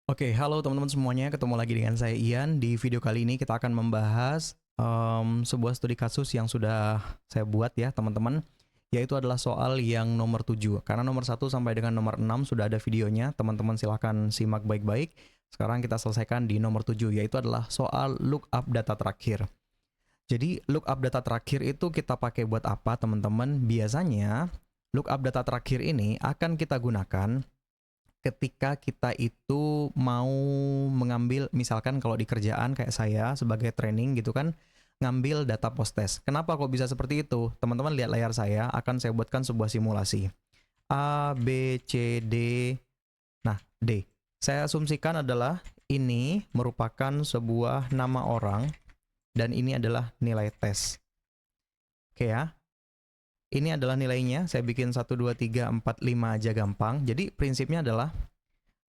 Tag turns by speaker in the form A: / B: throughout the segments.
A: Oke, halo teman-teman semuanya, ketemu lagi dengan saya Ian. Di video kali ini kita akan membahas sebuah studi kasus yang sudah saya buat ya teman-teman, yaitu adalah soal yang nomor 7. Karena nomor 1 sampai dengan nomor 6 sudah ada videonya, teman-teman silahkan simak baik-baik. Sekarang kita selesaikan di nomor 7, yaitu adalah soal lookup data terakhir. Jadi lookup data terakhir itu kita pakai buat apa teman-teman? Biasanya lookup data terakhir ini akan kita gunakan ketika kita itu mau mengambil, misalkan kalau di kerjaan kayak saya sebagai training gitu kan, ngambil data post test. Kenapa kok bisa seperti itu? Teman-teman lihat layar saya, akan saya buatkan sebuah simulasi. A, B, C, D, nah D. Saya asumsikan adalah ini merupakan sebuah nama orang dan ini adalah nilai tes. Oke ya. Ini adalah nilainya, saya bikin 1, 2, 3, 4, 5 aja gampang. Jadi prinsipnya adalah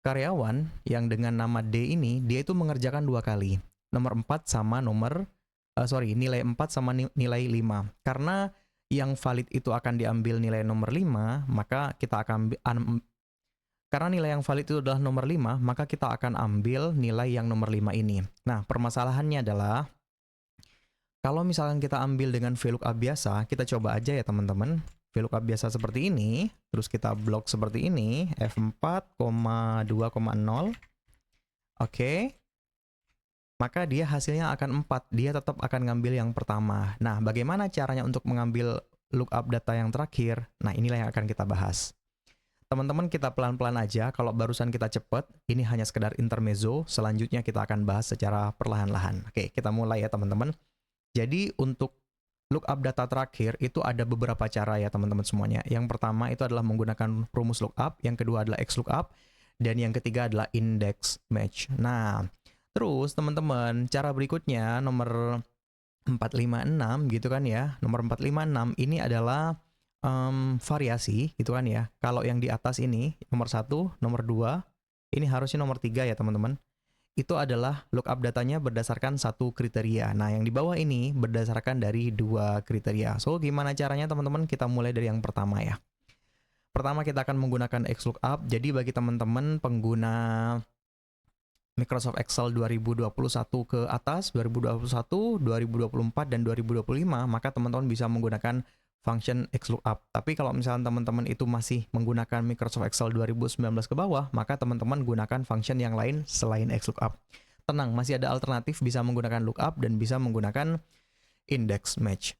A: karyawan yang dengan nama D ini, dia itu mengerjakan 2 kali. Nomor 4 sama nilai 4 sama nilai 5. Karena yang valid itu akan diambil nilai nomor 5, maka kita akan karena nilai yang valid itu adalah nomor 5, maka kita akan ambil nilai yang nomor 5 ini. Nah, permasalahannya adalah kalau misalkan kita ambil dengan VLOOKUP biasa, kita coba aja ya teman-teman. VLOOKUP biasa seperti ini, terus kita blok seperti ini, F4, 2,0. Oke. Maka dia hasilnya akan 4, dia tetap akan ngambil yang pertama. Nah, bagaimana caranya untuk mengambil lookup data yang terakhir? Nah, inilah yang akan kita bahas. Teman-teman kita pelan-pelan aja, kalau barusan kita cepet, ini hanya sekedar intermezzo, selanjutnya kita akan bahas secara perlahan-lahan. Oke, kita mulai ya teman-teman. Jadi untuk lookup data terakhir itu ada beberapa cara ya teman-teman semuanya. Yang pertama itu adalah menggunakan rumus lookup, yang kedua adalah XLOOKUP, dan yang ketiga adalah index match. Nah, terus teman-teman, cara berikutnya nomor 456 gitu kan ya. Nomor 456 ini adalah variasi gitu kan ya. Kalau yang di atas ini nomor 1, nomor 2, ini harusnya nomor 3 ya teman-teman. Itu adalah lookup datanya berdasarkan satu kriteria. Nah, yang di bawah ini berdasarkan dari 2 kriteria. So, gimana caranya teman-teman? Kita mulai dari yang pertama ya. Pertama kita akan menggunakan XLOOKUP. Jadi bagi teman-teman pengguna Microsoft Excel 2021 ke atas, 2021, 2024, dan 2025, maka teman-teman bisa menggunakan function XLOOKUP. Tapi kalau misalnya teman-teman itu masih menggunakan Microsoft Excel 2019 ke bawah, maka teman-teman gunakan function yang lain selain XLOOKUP. Tenang, masih ada alternatif bisa menggunakan lookup dan bisa menggunakan index match.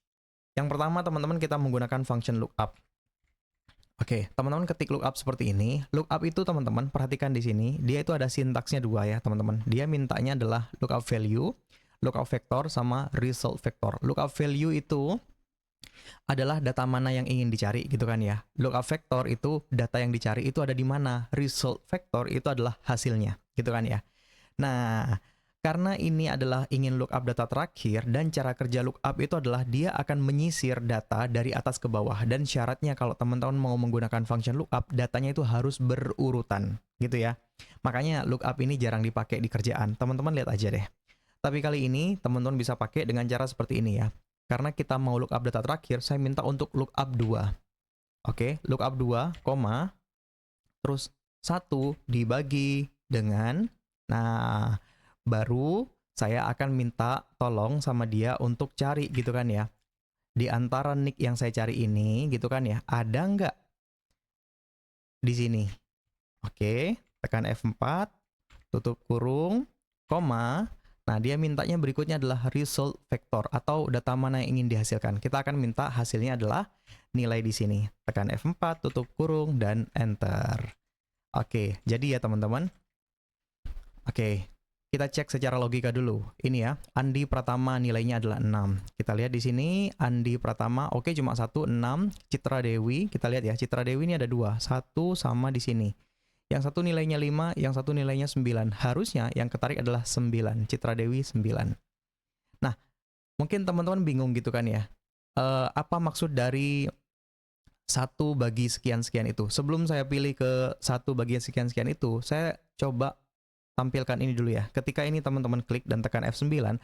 A: Yang pertama teman-teman kita menggunakan function lookup. Oke, teman-teman ketik lookup seperti ini. Lookup itu teman-teman perhatikan di sini, dia itu ada sintaksnya 2 ya teman-teman. Dia mintanya adalah lookup value, lookup vector, sama result vector. Lookup value itu adalah data mana yang ingin dicari gitu kan ya. Lookup vector itu data yang dicari itu ada di mana. Result vector itu adalah hasilnya gitu kan ya. Nah, karena ini adalah ingin lookup data terakhir dan cara kerja lookup itu adalah dia akan menyisir data dari atas ke bawah, dan syaratnya kalau teman-teman mau menggunakan function lookup, datanya itu harus berurutan gitu ya. Makanya lookup ini jarang dipakai di kerjaan. Teman-teman lihat aja deh. Tapi kali ini teman-teman bisa pakai dengan cara seperti ini ya. Karena kita mau lookup data terakhir, saya minta untuk lookup 2. Oke, lookup 2, koma, terus 1 dibagi dengan, nah, baru saya akan minta tolong sama dia untuk cari gitu kan ya. Di antara nick yang saya cari ini gitu kan ya, ada nggak di sini? Oke, tekan F4, tutup kurung, koma. Nah, dia mintanya berikutnya adalah result vector atau data mana yang ingin dihasilkan. Kita akan minta hasilnya adalah nilai di sini. Tekan F4, tutup kurung, dan enter. Oke, jadi ya teman-teman. Oke, kita cek secara logika dulu. Ini ya, Andi Pratama nilainya adalah 6. Kita lihat di sini, Andi Pratama, oke cuma 1, 6. Citra Dewi, kita lihat ya, Citra Dewi ini ada 2. 1 sama di sini. Yang satu nilainya 5, yang satu nilainya 9. Harusnya yang ketarik adalah 9. Citra Dewi 9. Nah, mungkin teman-teman bingung gitu kan ya. Apa maksud dari 1 bagi sekian-sekian itu? Sebelum saya pilih ke 1 bagi sekian-sekian itu, saya coba tampilkan ini dulu ya. Ketika ini teman-teman klik dan tekan F9,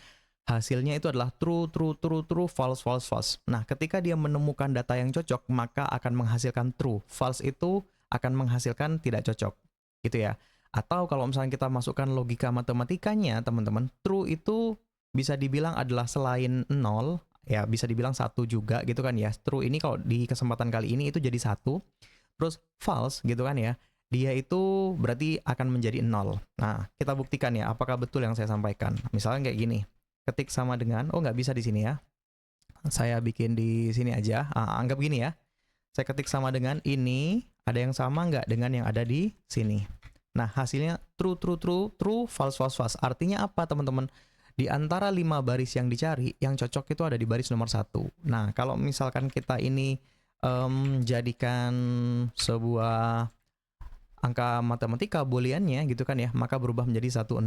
A: hasilnya itu adalah true, true, true, true, false, false, false. Nah, ketika dia menemukan data yang cocok, maka akan menghasilkan true. False itu akan menghasilkan tidak cocok. Gitu ya. Atau kalau misalnya kita masukkan logika matematikanya, teman-teman, true itu bisa dibilang adalah selain 0, ya bisa dibilang 1 juga gitu kan ya. True ini kalau di kesempatan kali ini itu jadi 1. Terus false gitu kan ya, dia itu berarti akan menjadi 0. Nah, kita buktikan ya apakah betul yang saya sampaikan. Misalnya kayak gini, ketik sama dengan, oh nggak bisa di sini ya. Saya bikin di sini aja, anggap gini ya. Saya ketik sama dengan ini, ada yang sama nggak dengan yang ada di sini. Nah, hasilnya true, true, true, true, false, false, false. Artinya apa teman-teman? Di antara 5 baris yang dicari, yang cocok itu ada di baris nomor 1. Nah, kalau misalkan kita ini jadikan sebuah angka matematika booleannya gitu kan ya, maka berubah menjadi 1000.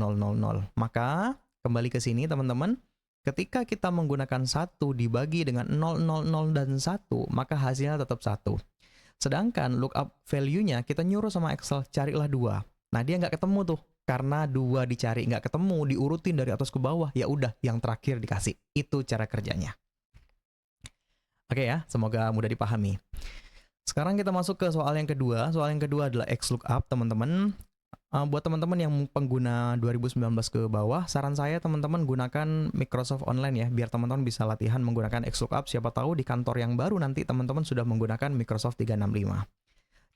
A: Maka kembali ke sini teman-teman, ketika kita menggunakan 1 dibagi dengan 000 dan 1, maka hasilnya tetap 1. Sedangkan lookup value-nya kita nyuruh sama Excel, carilah 2. Nah, dia nggak ketemu tuh. Karena 2 dicari nggak ketemu, diurutin dari atas ke bawah, ya udah yang terakhir dikasih. Itu cara kerjanya. Oke ya, semoga mudah dipahami. Sekarang kita masuk ke soal yang kedua. Soal yang kedua adalah XLOOKUP, teman-teman. Buat teman-teman yang pengguna 2019 ke bawah, saran saya teman-teman gunakan Microsoft Online ya, biar teman-teman bisa latihan menggunakan XLOOKUP. Siapa tahu di kantor yang baru nanti teman-teman sudah menggunakan Microsoft 365.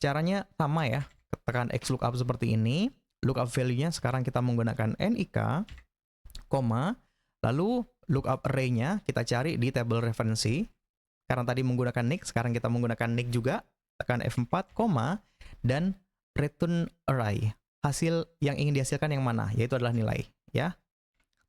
A: Caranya sama ya, tekan XLOOKUP seperti ini. Lookup value-nya sekarang kita menggunakan NIK, lalu lookup array-nya kita cari di tabel referensi. Karena tadi menggunakan NIC, sekarang kita menggunakan NIC juga. Tekan F4, dan return array. Hasil yang ingin dihasilkan yang mana? Yaitu adalah nilai. Ya.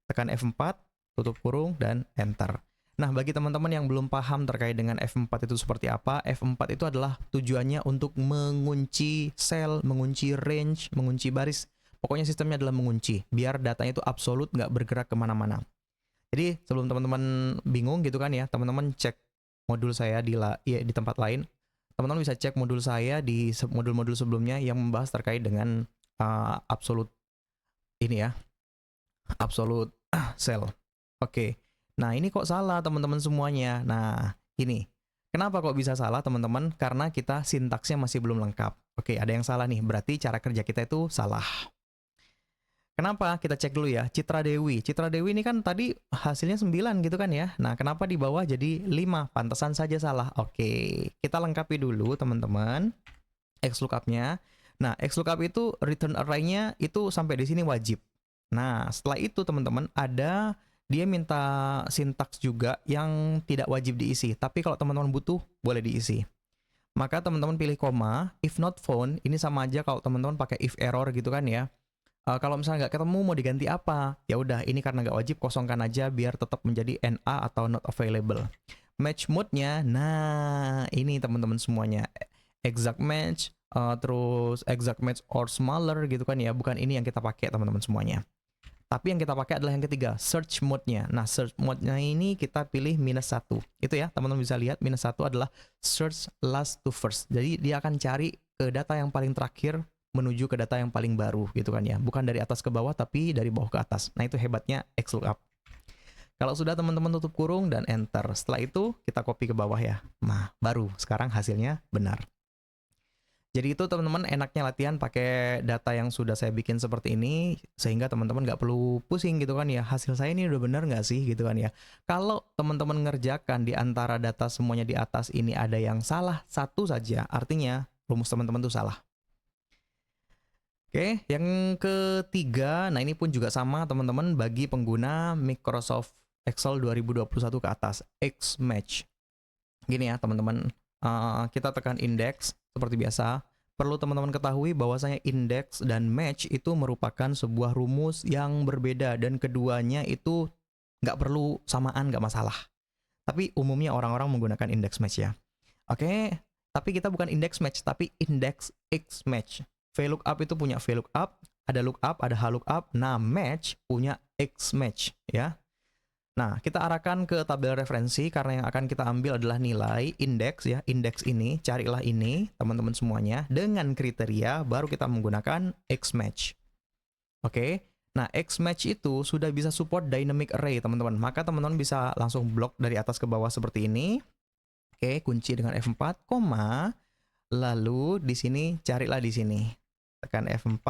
A: Tekan F4, tutup kurung, dan enter. Nah, bagi teman-teman yang belum paham terkait dengan F4 itu seperti apa, F4 itu adalah tujuannya untuk mengunci sel, mengunci range, mengunci baris. Pokoknya sistemnya adalah mengunci, biar datanya itu absolut, nggak bergerak kemana-mana. Jadi, sebelum teman-teman bingung gitu kan ya, teman-teman cek modul saya di tempat lain. Teman-teman bisa cek modul saya di modul-modul sebelumnya yang membahas terkait dengan absolute ini ya, absolute cell. Oke. Nah, ini kok salah teman-teman semuanya. Nah, ini. Kenapa kok bisa salah teman-teman? Karena kita sintaksnya masih belum lengkap. Oke, ada yang salah nih. Berarti cara kerja kita itu salah. Kenapa? Kita cek dulu ya. Citra Dewi. Citra Dewi ini kan tadi hasilnya 9 gitu kan ya. Nah, kenapa di bawah jadi 5? Pantesan saja salah. Oke, kita lengkapi dulu teman-teman XLOOKUP-nya. Nah, XLOOKUP itu return array-nya itu sampai di sini wajib. Nah, setelah itu teman-teman dia minta sintaks juga yang tidak wajib diisi. Tapi kalau teman-teman butuh, boleh diisi. Maka teman-teman pilih koma. If not found, ini sama aja kalau teman-teman pakai if error gitu kan ya. Kalau misalnya nggak ketemu mau diganti apa? Ya udah, ini karena nggak wajib, kosongkan aja biar tetap menjadi NA atau not available. Match mode-nya, nah ini teman-teman semuanya. Exact match, terus exact match or smaller gitu kan ya. Bukan ini yang kita pakai teman-teman semuanya. Tapi yang kita pakai adalah yang ketiga, search mode-nya. Nah, search mode-nya ini kita pilih -1. Itu ya, teman-teman bisa lihat -1 adalah search last to first. Jadi dia akan cari ke data yang paling terakhir menuju ke data yang paling baru gitu kan ya. Bukan dari atas ke bawah tapi dari bawah ke atas. Nah, itu hebatnya XLOOKUP. Kalau sudah teman-teman tutup kurung dan enter. Setelah itu kita copy ke bawah ya. Nah, baru sekarang hasilnya benar. Jadi itu teman-teman enaknya latihan pakai data yang sudah saya bikin seperti ini, sehingga teman-teman nggak perlu pusing gitu kan ya, hasil saya ini udah benar nggak sih gitu kan ya. Kalau teman-teman ngerjakan di antara data semuanya di atas ini ada yang salah satu saja, artinya rumus teman-teman tuh salah. Oke, yang ketiga, nah ini pun juga sama teman-teman bagi pengguna Microsoft Excel 2021 ke atas, Xmatch. Gini ya teman-teman, kita tekan index seperti biasa. Perlu teman-teman ketahui bahwasanya index dan match itu merupakan sebuah rumus yang berbeda dan keduanya itu nggak perlu samaan, nggak masalah. Tapi umumnya orang-orang menggunakan index match ya. Oke, tapi kita bukan index match, tapi index Xmatch. VLOOKUP itu punya VLOOKUP, ada lookup, ada HLOOKUP. Nah, match punya Xmatch ya. Nah, kita arahkan ke tabel referensi karena yang akan kita ambil adalah nilai indeks ya. Indeks ini, carilah ini teman-teman semuanya dengan kriteria baru kita menggunakan Xmatch. Oke. Nah, Xmatch itu sudah bisa support dynamic array, teman-teman. Maka teman-teman bisa langsung blok dari atas ke bawah seperti ini. Oke, kunci dengan F4, lalu di sini carilah di sini. Tekan F4,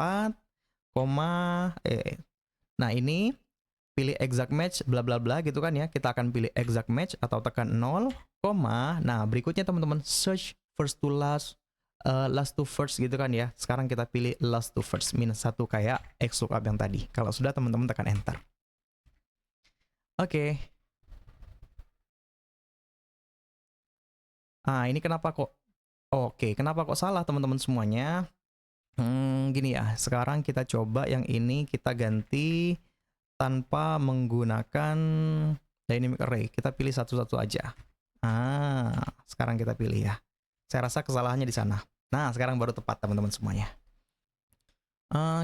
A: Nah ini pilih exact match bla bla bla gitu kan ya. Kita akan pilih exact match atau tekan 0, nah berikutnya teman-teman search first to last, last to first gitu kan ya. Sekarang kita pilih last to first -1 kayak XLOOKUP yang tadi. Kalau sudah teman-teman tekan enter. Oke. Ini kenapa kok kenapa kok salah teman-teman semuanya? Gini ya, sekarang kita coba yang ini kita ganti tanpa menggunakan dynamic array. Kita pilih satu-satu aja. Sekarang kita pilih ya. Saya rasa kesalahannya di sana. Nah, sekarang baru tepat teman-teman semuanya.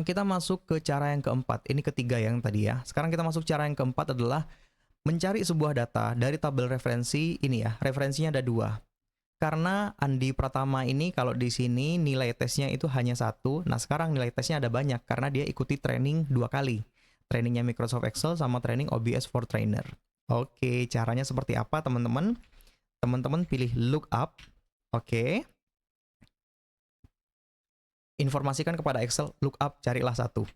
A: Kita masuk ke cara yang keempat. Ini ketiga yang tadi ya. Sekarang kita masuk cara yang keempat adalah mencari sebuah data dari tabel referensi ini ya. Referensinya ada 2. Karena Andi Pratama ini kalau di sini nilai tesnya itu hanya 1. Nah, sekarang nilai tesnya ada banyak karena dia ikuti training 2 kali. Trainingnya Microsoft Excel sama training OBS for Trainer. Oke, caranya seperti apa teman-teman? Teman-teman pilih lookup. Oke. Informasikan kepada Excel, lookup carilah 1.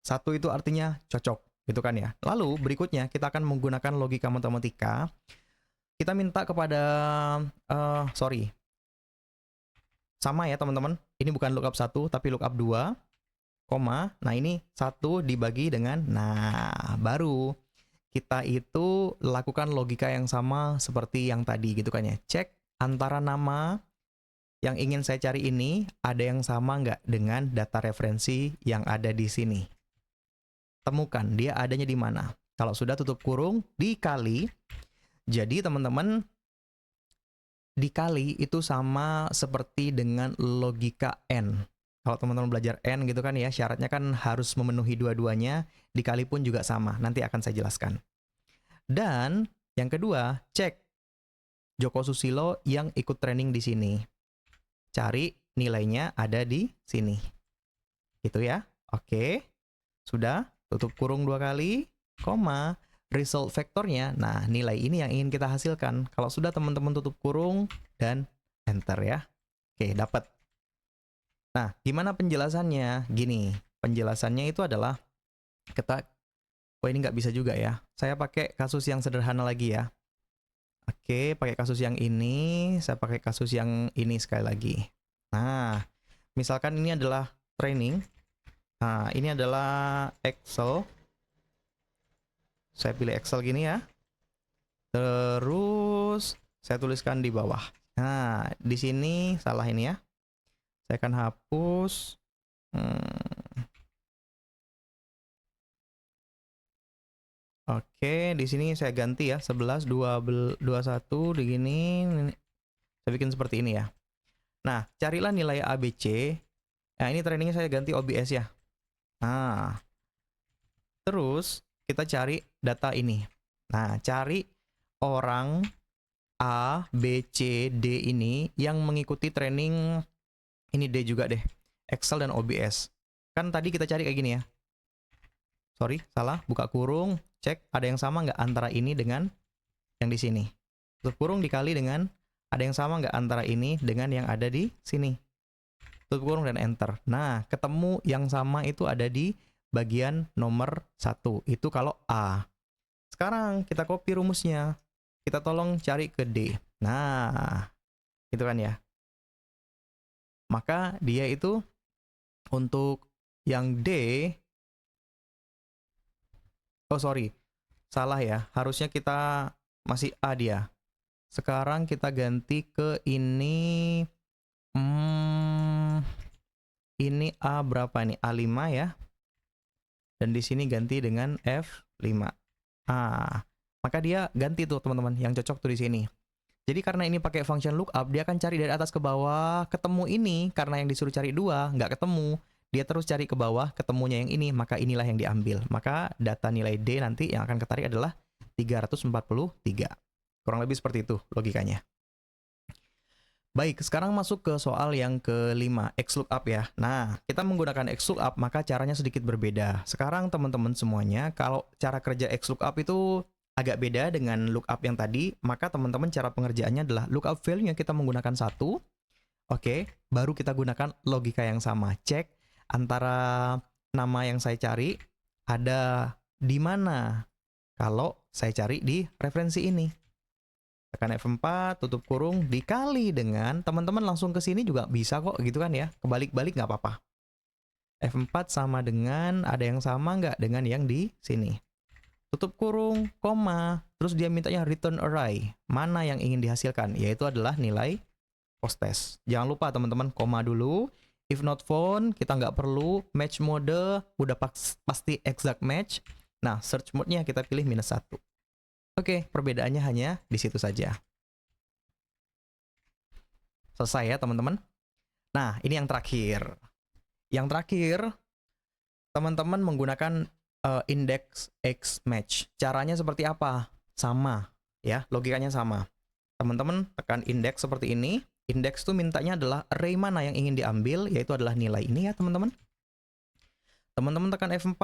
A: 1 itu artinya cocok, gitu kan ya. Lalu berikutnya kita akan menggunakan logika matematika. Kita minta kepada, sama ya teman-teman. Ini bukan lookup 1, tapi lookup 2, nah ini 1 dibagi dengan, baru kita itu lakukan logika yang sama seperti yang tadi gitu kan ya. Cek antara nama yang ingin saya cari ini ada yang sama nggak dengan data referensi yang ada di sini. Temukan dia adanya di mana. Kalau sudah tutup kurung, dikali. Jadi teman-teman, dikali itu sama seperti dengan logika N. Kalau teman-teman belajar N gitu kan ya, syaratnya kan harus memenuhi dua-duanya, dikali pun juga sama. Nanti akan saya jelaskan. Dan yang kedua, cek Joko Susilo yang ikut training di sini. Cari nilainya ada di sini. Gitu ya. Oke. Sudah, tutup kurung 2 kali, result vektornya. Nah, nilai ini yang ingin kita hasilkan. Kalau sudah teman-teman tutup kurung dan enter ya. Oke, dapat. Nah, gimana penjelasannya? Gini, penjelasannya itu adalah ini nggak bisa juga ya. Saya pakai kasus yang sederhana lagi ya. Oke, pakai kasus yang ini, saya pakai kasus yang ini sekali lagi. Nah, misalkan ini adalah training. Nah, ini adalah Excel. Saya pilih Excel gini ya. Terus saya tuliskan di bawah. Nah, di sini salah ini ya. Saya akan hapus. Oke, di sini saya ganti ya. 11, 21 di gini. Saya bikin seperti ini ya. Nah, carilah nilai ABC. Nah, ini trainingnya saya ganti OBS ya. Nah, terus kita cari data ini. Nah, cari orang A, B, C, D ini yang mengikuti training, ini D juga deh, Excel dan OBS. Kan tadi kita cari kayak gini ya. Sorry, salah, buka kurung, cek ada yang sama nggak antara ini dengan yang di sini. Tutup kurung dikali dengan ada yang sama nggak antara ini dengan yang ada di sini. Tutup kurung dan enter. Nah, ketemu yang sama itu ada di bagian nomor 1. Itu kalau A. Sekarang kita copy rumusnya. Kita tolong cari ke D. Nah, itu kan ya. Maka dia itu untuk yang D, salah ya. Harusnya kita masih A dia. Sekarang kita ganti ke ini. Ini A berapa nih? A5 ya. Dan di sini ganti dengan F5. Maka dia ganti tuh teman-teman, yang cocok tuh di sini. Jadi karena ini pakai function lookup, dia akan cari dari atas ke bawah, ketemu ini, karena yang disuruh cari 2, nggak ketemu. Dia terus cari ke bawah, ketemunya yang ini, maka inilah yang diambil. Maka data nilai D nanti yang akan ketarik adalah 343. Kurang lebih seperti itu logikanya. Baik, sekarang masuk ke soal yang kelima, XLOOKUP ya. Nah, kita menggunakan XLOOKUP, maka caranya sedikit berbeda. Sekarang teman-teman semuanya, kalau cara kerja XLOOKUP itu agak beda dengan lookup yang tadi, maka teman-teman cara pengerjaannya adalah lookup value-nya kita menggunakan 1. Oke, baru kita gunakan logika yang sama. Cek antara nama yang saya cari ada di mana kalau saya cari di referensi ini. Tekan F4, tutup kurung, dikali dengan, teman-teman langsung ke sini juga bisa kok gitu kan ya. Kebalik-balik nggak apa-apa. F4 sama dengan, ada yang sama nggak dengan yang di sini. Tutup kurung, koma, terus dia mintanya return array. Mana yang ingin dihasilkan? Yaitu adalah nilai post test. Jangan lupa teman-teman, koma dulu. If not found, kita nggak perlu. Match mode, udah pasti exact match. Nah, search mode-nya kita pilih -1. Oke, perbedaannya hanya di situ saja. Selesai ya, teman-teman. Nah, ini yang terakhir. Yang terakhir, teman-teman menggunakan index X match. Caranya seperti apa? Sama, ya, logikanya sama. Teman-teman tekan index seperti ini. Index itu mintanya adalah array mana yang ingin diambil, yaitu adalah nilai ini ya, teman-teman. Teman-teman tekan F4,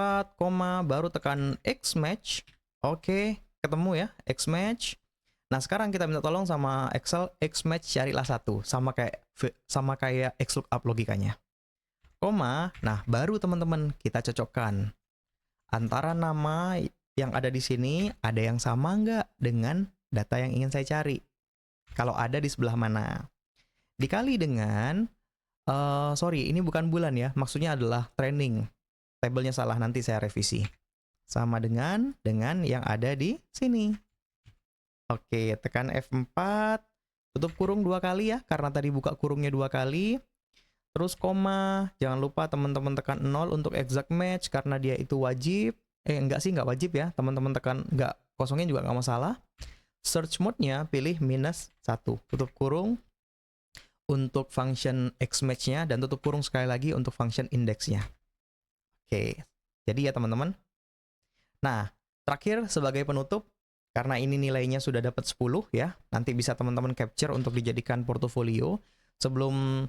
A: baru tekan X match. Oke. Ketemu ya, X match. Nah, sekarang kita minta tolong sama Excel, X match carilah satu, sama kayak X lookup logikanya. Koma, nah baru teman-teman kita cocokkan antara nama yang ada di sini, ada yang sama nggak dengan data yang ingin saya cari. Kalau ada di sebelah mana. Dikali dengan, sorry, ini bukan bulan ya, maksudnya adalah training. Tabelnya salah, nanti saya revisi. Sama dengan yang ada di sini. Oke, tekan F4, tutup kurung 2 kali ya, karena tadi buka kurungnya 2 kali. Terus koma, jangan lupa teman-teman tekan 0 untuk exact match, karena dia itu wajib. Enggak sih, enggak wajib ya, teman-teman tekan, enggak, kosongnya juga enggak masalah. Search mode-nya pilih -1, tutup kurung untuk function X match-nya, dan tutup kurung sekali lagi untuk function index-nya. Oke, jadi ya teman-teman. Nah, terakhir sebagai penutup, karena ini nilainya sudah dapat 10 ya, nanti bisa teman-teman capture untuk dijadikan portofolio. Sebelum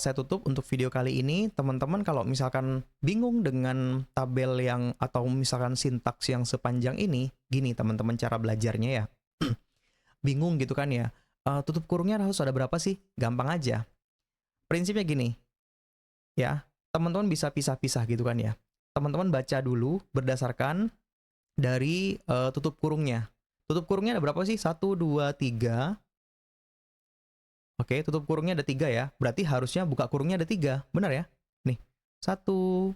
A: saya tutup untuk video kali ini, teman-teman kalau misalkan bingung dengan tabel yang, atau misalkan sintaks yang sepanjang ini, gini teman-teman cara belajarnya ya. Bingung gitu kan ya, tutup kurungnya harus ada berapa sih? Gampang aja. Prinsipnya gini, ya, teman-teman bisa pisah-pisah gitu kan ya. Teman-teman baca dulu berdasarkan dari tutup kurungnya. Tutup kurungnya ada berapa sih? 1, 2, 3. Oke, tutup kurungnya ada 3 ya. Berarti harusnya buka kurungnya ada 3. Benar ya? Nih, 1,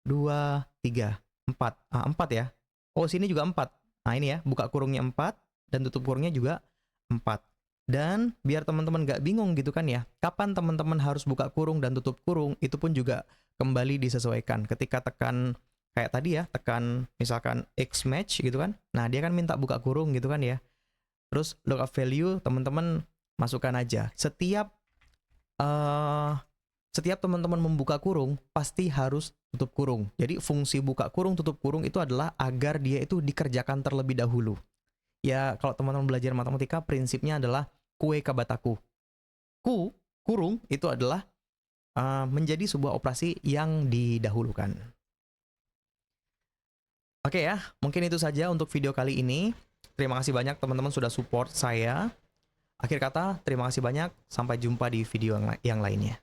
A: 2, 3, 4. 4 ya. Oh, sini juga 4. Nah, ini ya, buka kurungnya 4 dan tutup kurungnya juga 4. Dan biar teman-teman nggak bingung gitu kan ya, kapan teman-teman harus buka kurung dan tutup kurung, itu pun juga kembali disesuaikan. Ketika tekan, kayak tadi ya, tekan misalkan X match gitu kan, nah dia kan minta buka kurung gitu kan ya. Terus lookup value, teman-teman masukkan aja. Setiap teman-teman membuka kurung, pasti harus tutup kurung. Jadi fungsi buka kurung, tutup kurung itu adalah agar dia itu dikerjakan terlebih dahulu. Ya, kalau teman-teman belajar matematika, prinsipnya adalah kue kabataku. Kurung, itu adalah menjadi sebuah operasi yang didahulukan. Oke ya, mungkin itu saja untuk video kali ini. Terima kasih banyak teman-teman sudah support saya. Akhir kata, terima kasih banyak. Sampai jumpa di video yang lainnya.